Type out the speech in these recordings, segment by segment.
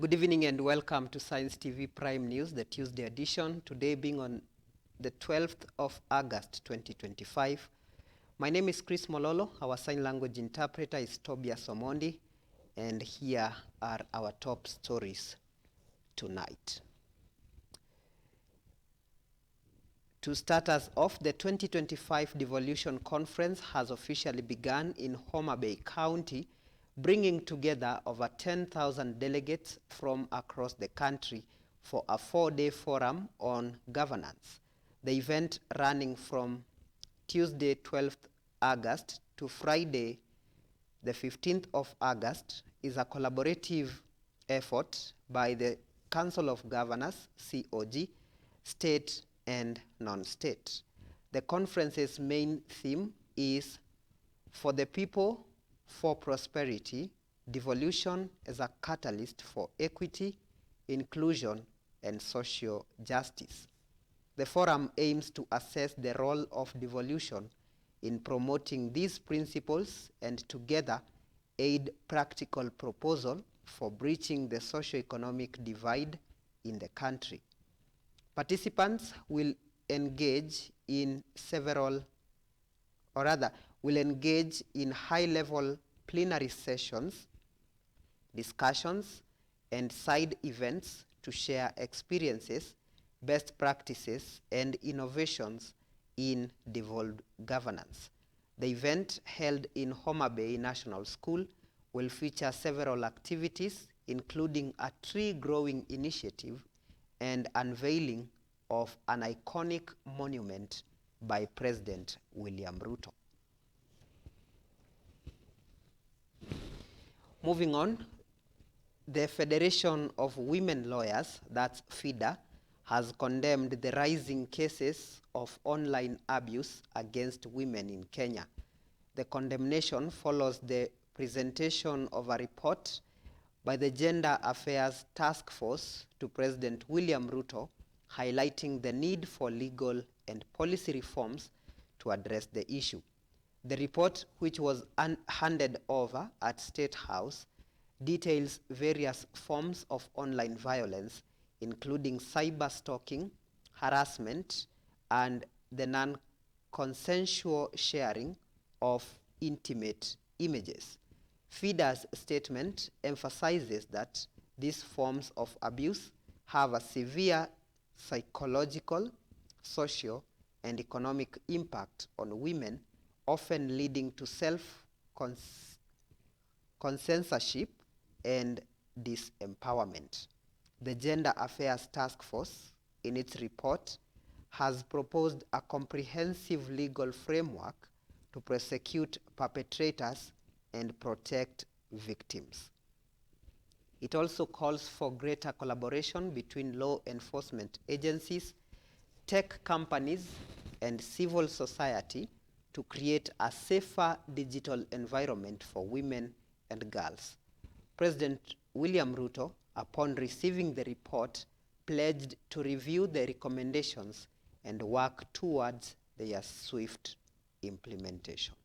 Good evening and welcome to Science TV Prime News, the Tuesday edition, today being on the 12th of August 2025. My name is Chris Mololo, our sign language interpreter is Tobias Omondi, and here are our top stories tonight. To start us off, the 2025 Devolution Conference has officially begun in Homa Bay County, bringing together over 10,000 delegates from across the country for a 4-day forum on governance. The event, running from Tuesday 12th August to Friday the 15th of August, is a collaborative effort by the Council of Governors, COG, state and non-state. The conference's main theme is For the People, for Prosperity, Devolution as a Catalyst for Equity, Inclusion, and Social Justice. The forum aims to assess the role of devolution in promoting these principles and together aid practical proposal for breaching the socio-economic divide in the country. Participants will engage in high-level plenary sessions, discussions, and side events to share experiences, best practices, and innovations in devolved governance. The event, held in Homa Bay National School, will feature several activities, including a tree-growing initiative and unveiling of an iconic monument by President William Ruto. Moving on, the Federation of Women Lawyers, that's FIDA, has condemned the rising cases of online abuse against women in Kenya. The condemnation follows the presentation of a report by the Gender Affairs Task Force to President William Ruto, highlighting the need for legal and policy reforms to address the issue. The report, which was handed over at State House, details various forms of online violence, including cyber stalking, harassment, and the non-consensual sharing of intimate images. FIDA's statement emphasizes that these forms of abuse have a severe psychological, social, and economic impact on women, often leading to self-censorship and disempowerment. The Gender Affairs Task Force, in its report, has proposed a comprehensive legal framework to prosecute perpetrators and protect victims. It also calls for greater collaboration between law enforcement agencies, tech companies, and civil society to create a safer digital environment for women and girls. President William Ruto, upon receiving the report, pledged to review the recommendations and work towards their swift implementation.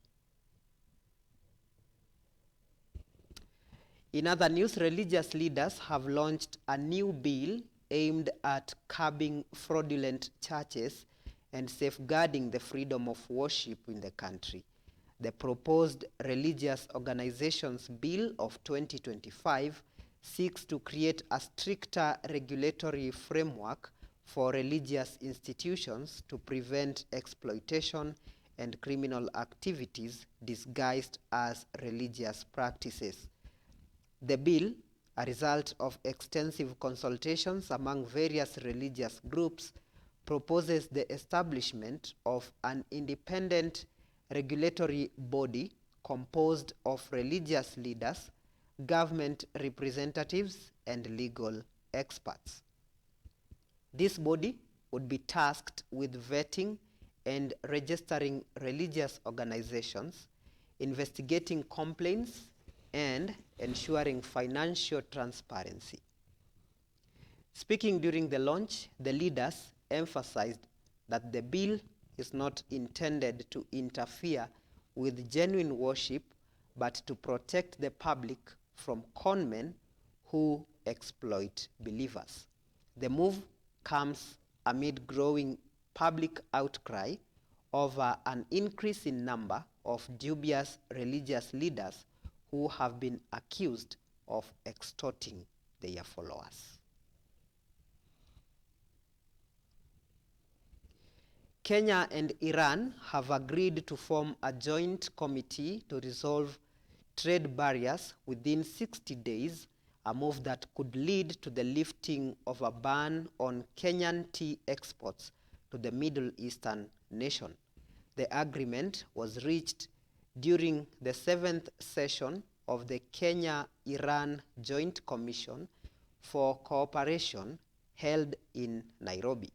In other news, religious leaders have launched a new bill aimed at curbing fraudulent churches and safeguarding the freedom of worship in the country. The proposed Religious Organizations Bill of 2025 seeks to create a stricter regulatory framework for religious institutions to prevent exploitation and criminal activities disguised as religious practices. The bill, a result of extensive consultations among various religious groups, proposes the establishment of an independent regulatory body composed of religious leaders, government representatives, and legal experts. This body would be tasked with vetting and registering religious organizations, investigating complaints, and ensuring financial transparency. Speaking during the launch, the leaders emphasized that the bill is not intended to interfere with genuine worship, but to protect the public from conmen who exploit believers. The move comes amid growing public outcry over an increase in number of dubious religious leaders who have been accused of extorting their followers. Kenya and Iran have agreed to form a joint committee to resolve trade barriers within 60 days, a move that could lead to the lifting of a ban on Kenyan tea exports to the Middle Eastern nation. The agreement was reached during the 7th session of the Kenya-Iran Joint Commission for Cooperation held in Nairobi.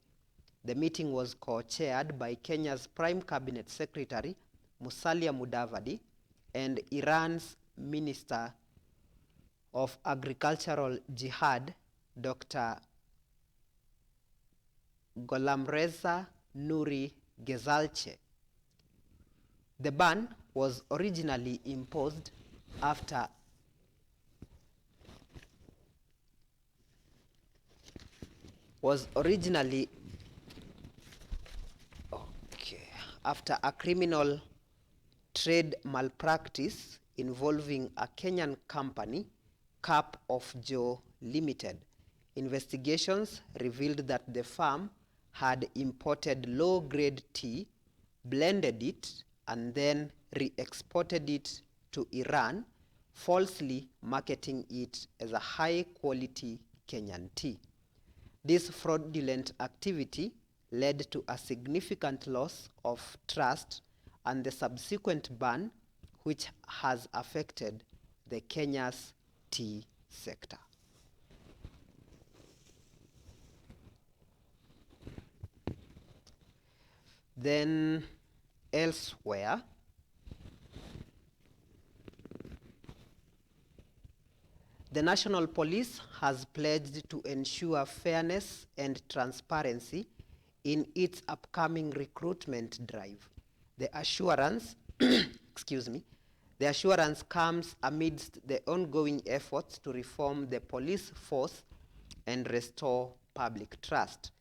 The meeting was co-chaired by Kenya's Prime Cabinet Secretary, Musalia Mudavadi, and Iran's Minister of Agricultural Jihad, Dr. Gholamreza Nouri Ghezalcheh. The ban was originally imposed after a criminal trade malpractice involving a Kenyan company, Cup of Joe Limited. Investigations revealed that the firm had imported low-grade tea, blended it, and then re-exported it to Iran, falsely marketing it as a high-quality Kenyan tea. This fraudulent activity led to a significant loss of trust and the subsequent ban, which has affected the Kenya's tea sector. Then elsewhere, the National Police has pledged to ensure fairness and transparency in its upcoming recruitment drive. The assurance, the assurance comes amidst the ongoing efforts to reform the police force and restore public trust.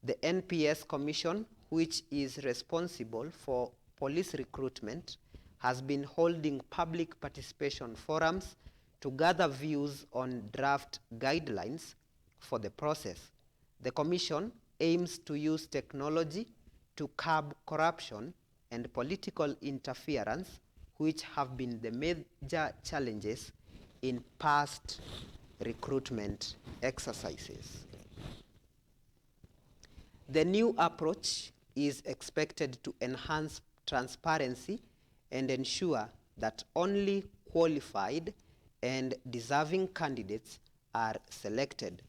The NPS Commission, which is responsible for police recruitment, has been holding public participation forums to gather views on draft guidelines for the process. The Commission aims to use technology to curb corruption and political interference, which have been the major challenges in past recruitment exercises. The new approach is expected to enhance transparency and ensure that only qualified and deserving candidates are selected.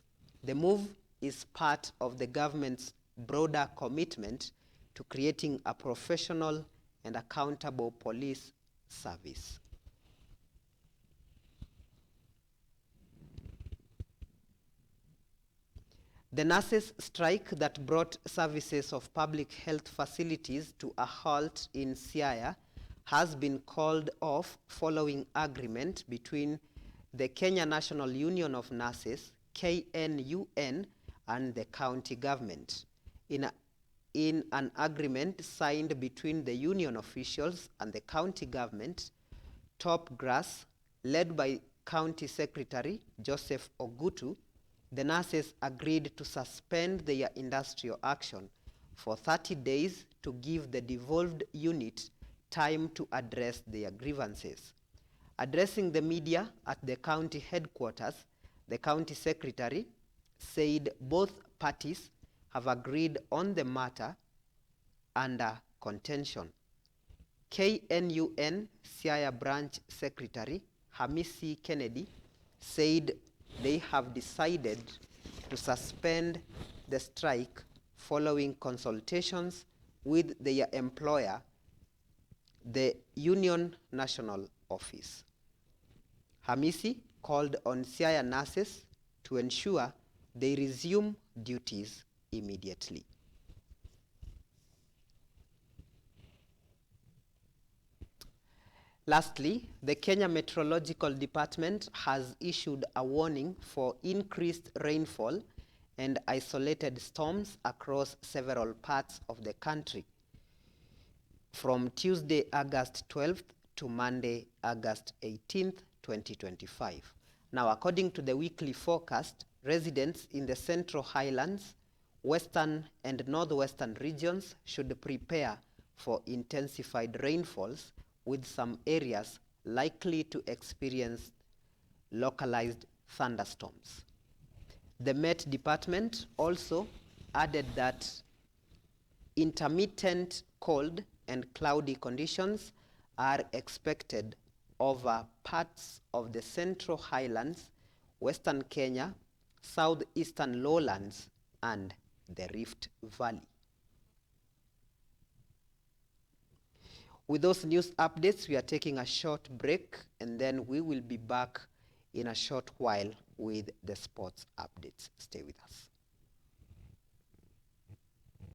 The move is part of the government's broader commitment to creating a professional and accountable police service. The nurses' strike that brought services of public health facilities to a halt in Siaya has been called off following agreement between the Kenya National Union of Nurses, KNUN, and the county government. In an agreement signed between the union officials and the county government, top grass, led by County Secretary Joseph Ogutu, the nurses agreed to suspend their industrial action for 30 days to give the devolved unit time to address their grievances. Addressing the media at the county headquarters, the county secretary said both parties have agreed on the matter under contention. KNUN Siaya branch secretary Hamisi Kennedy said they have decided to suspend the strike following consultations with their employer, the Union National Office. Hamisi called on Siaya nurses to ensure they resume duties immediately. Lastly, the Kenya Meteorological Department has issued a warning for increased rainfall and isolated storms across several parts of the country from Tuesday, August 12th to Monday, August 18th, 2025. Now, according to the weekly forecast, residents in the Central Highlands, Western and Northwestern regions should prepare for intensified rainfalls, with some areas likely to experience localized thunderstorms. The Met Department also added that intermittent cold and cloudy conditions are expected over parts of the Central Highlands, Western Kenya, Southeastern Lowlands, and the Rift Valley. With those news updates, we are taking a short break, and then we will be back in a short while with the sports updates. Stay with us.